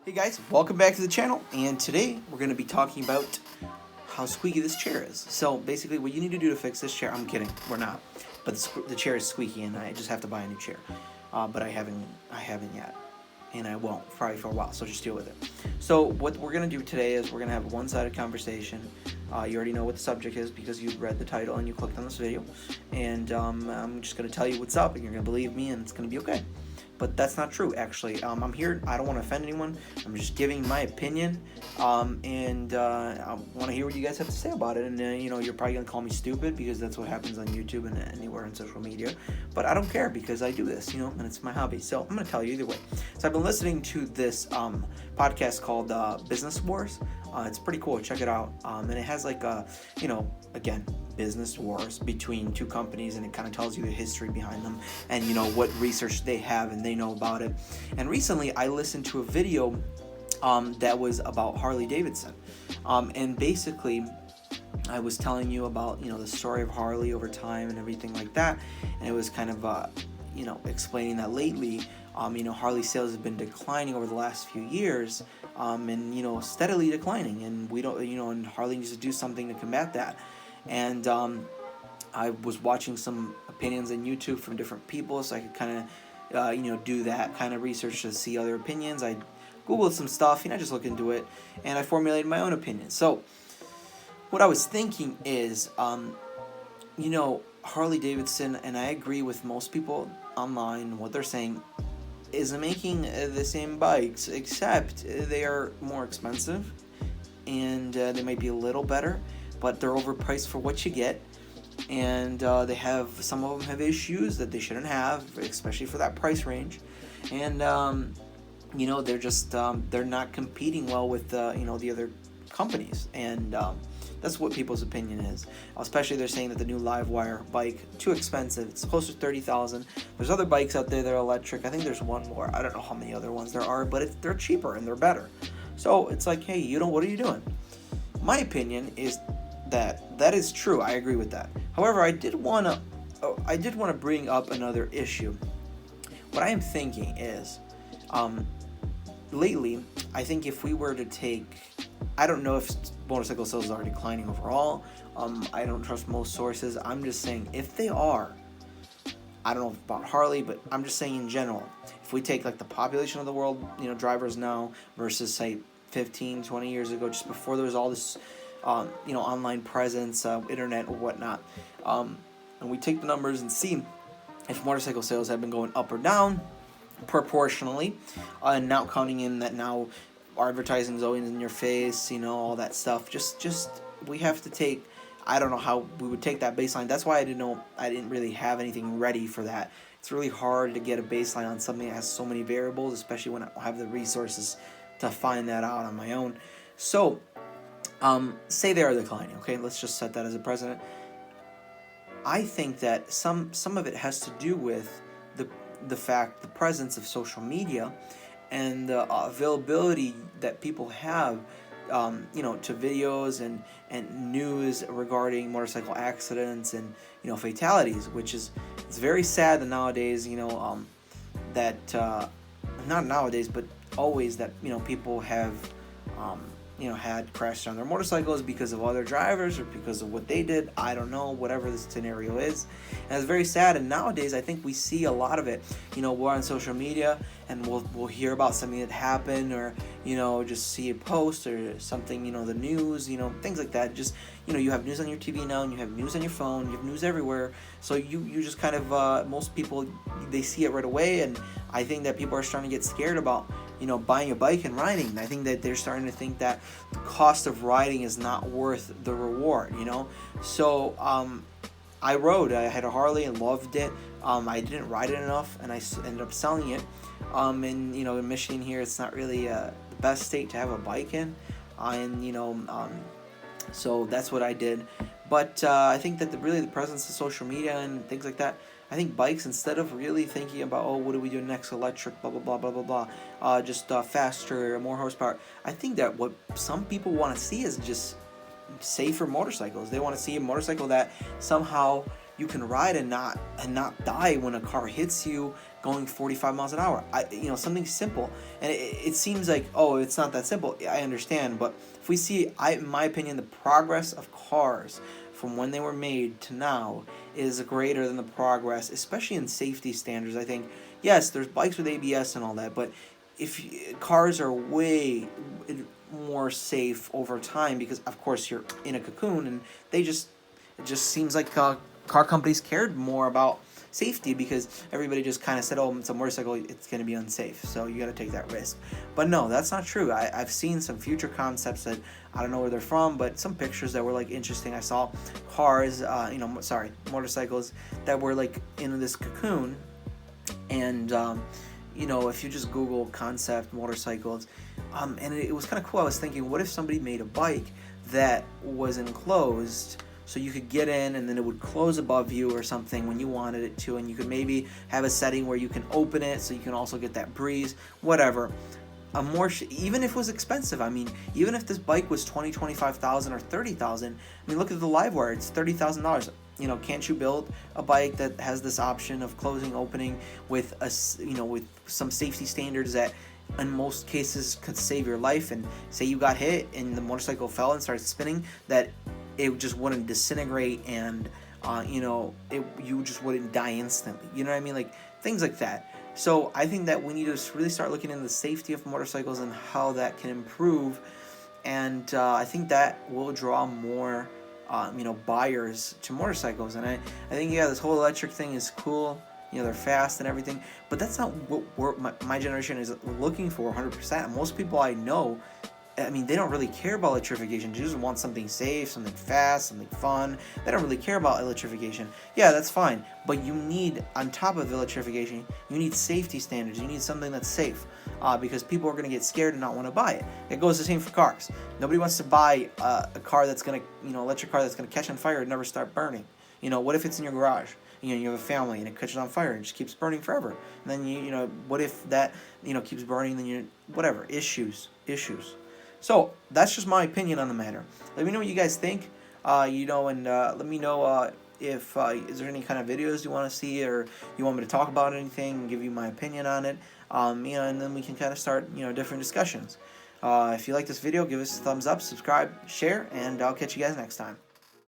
Hey guys, welcome back to the channel, and today we're going to be talking about how squeaky this chair is. So basically what you need to do to fix this chair, I'm kidding, we're not, but the chair is squeaky and I just have to buy a new chair, but I haven't yet, and I won't probably for a while, so just deal with it. So what we're going to do today is we're going to have a one-sided conversation. You already know what the subject is because you read the title and you clicked on this video, and I'm just going to tell you what's up and you're going to believe me and it's going to be okay. But that's not true, actually. I'm here, I don't want to offend anyone. I'm just giving my opinion, and I want to hear what you guys have to say about it. And, you're probably going to call me stupid because that's what happens on YouTube and anywhere on social media. But I don't care because I do this, and it's my hobby. So I'm going to tell you either way. So I've been listening to this podcast called Business Wars. It's pretty cool. Check it out. And it has like, again, business wars between two companies, and it kind of tells you the history behind them and what research they have and they know about it. And recently I listened to a video that was about Harley Davidson, and basically I was telling you about the story of Harley over time and everything like that, and it was kind of explaining that lately Harley sales have been declining over the last few years, and steadily declining, and we don't and Harley needs to do something to combat that. And I was watching some opinions on YouTube from different people, so I could kind of, do that kind of research to see other opinions. I Googled some stuff, just look into it, and I formulated my own opinion. So what I was thinking is, Harley Davidson, and I agree with most people online, what they're saying, is making the same bikes, except they are more expensive, and they might be a little better, but they're overpriced for what you get, and some of them have issues that they shouldn't have, especially for that price range, and they're just they're not competing well with the other companies, and that's what people's opinion is. Especially they're saying that the new Livewire bike too expensive. It's close to $30,000. There's other bikes out there that are electric. I think there's one more. I don't know how many other ones there are, but they're cheaper and they're better. So it's like, hey, what are you doing? My opinion is that is true. I agree with that. However, I did want to bring up another issue. What I am thinking is, lately, I think if we were to take, I don't know if motorcycle sales are declining overall. I don't trust most sources. I'm just saying if they are, I don't know about Harley, but I'm just saying in general, if we take like the population of the world, drivers now versus say 15, 20 years ago, just before there was all this online presence, internet or whatnot, and we take the numbers and see if motorcycle sales have been going up or down proportionally, and not counting in that now advertising is always in your face, all that stuff. Just we have to take, I don't know how we would take that baseline. That's why I didn't really have anything ready for that. It's really hard to get a baseline on something that has so many variables, especially when I don't have the resources to find that out on my own. So say they are declining, okay? Let's just set that as a precedent. I think that some of it has to do with the presence of social media and the availability that people have, to videos and news regarding motorcycle accidents and fatalities, which is, it's very sad that nowadays, that not nowadays but always, that people have had crashed on their motorcycles because of other drivers or because of what they did. I don't know, whatever the scenario is. And it's very sad, and nowadays I think we see a lot of it. We're on social media and we'll hear about something that happened, or just see a post or something, the news, things like that. Just you have news on your TV now, and you have news on your phone, you have news everywhere. So you just kind of most people, they see it right away, and I think that people are starting to get scared about buying a bike and riding. I think that they're starting to think that the cost of riding is not worth the reward, So I rode. I had a Harley and loved it. I didn't ride it enough, and I ended up selling it. And in Michigan here, it's not really the best state to have a bike in, so that's what I did. But I think that the presence of social media and things like that, I think bikes, instead of really thinking about, what do we do next, electric, blah, blah, blah, blah, blah, blah, just faster, more horsepower, I think that what some people want to see is just safer motorcycles. They want to see a motorcycle that somehow you can ride and not die when a car hits you, going 45 miles an hour. Something simple. And it seems like, oh, it's not that simple. I understand, but if we see, in my opinion, the progress of cars from when they were made to now is greater than the progress, especially in safety standards. I think, yes, there's bikes with ABS and all that, but cars are way more safe over time, because of course you're in a cocoon, and it just seems like car companies cared more about safety, because everybody just kind of said, oh, it's a motorcycle, it's going to be unsafe, so you got to take that risk. But no, that's not true. I've seen some future concepts that I don't know where they're from, but some pictures that were like interesting. I saw cars, motorcycles that were like in this cocoon, and if you just Google concept motorcycles, and it was kind of cool. I was thinking, what if somebody made a bike that was enclosed, so you could get in and then it would close above you or something when you wanted it to, and you could maybe have a setting where you can open it so you can also get that breeze, whatever. Even if it was expensive, I mean, even if this bike was $25,000 or $30,000, I mean, look at the Livewire, it's $30,000. Can't you build a bike that has this option of closing, opening with with some safety standards that in most cases could save your life? And say you got hit and the motorcycle fell and started spinning, that it just wouldn't disintegrate, and you just wouldn't die instantly. You know what I mean? Like things like that. So I think that we need to really start looking into the safety of motorcycles and how that can improve, and I think that will draw more buyers to motorcycles. And I think, yeah, this whole electric thing is cool. They're fast and everything, but that's not what my generation is looking for 100%. Most people I know, I mean, they don't really care about electrification. They just want something safe, something fast, something fun. They don't really care about electrification. Yeah, that's fine, but you need, on top of electrification, you need safety standards. You need something that's safe, because people are going to get scared and not want to buy it. It goes the same for cars. Nobody wants to buy a car that's going to, electric car that's going to catch on fire and never start burning. What if it's in your garage? You have a family and it catches on fire and it just keeps burning forever. And then what if that keeps burning? Then whatever issues. So that's just my opinion on the matter. Let me know what you guys think. And let me know if is there any kind of videos you want to see, or you want me to talk about anything and give you my opinion on it. And then we can kind of start different discussions. If you like this video, give us a thumbs up, subscribe, share, and I'll catch you guys next time.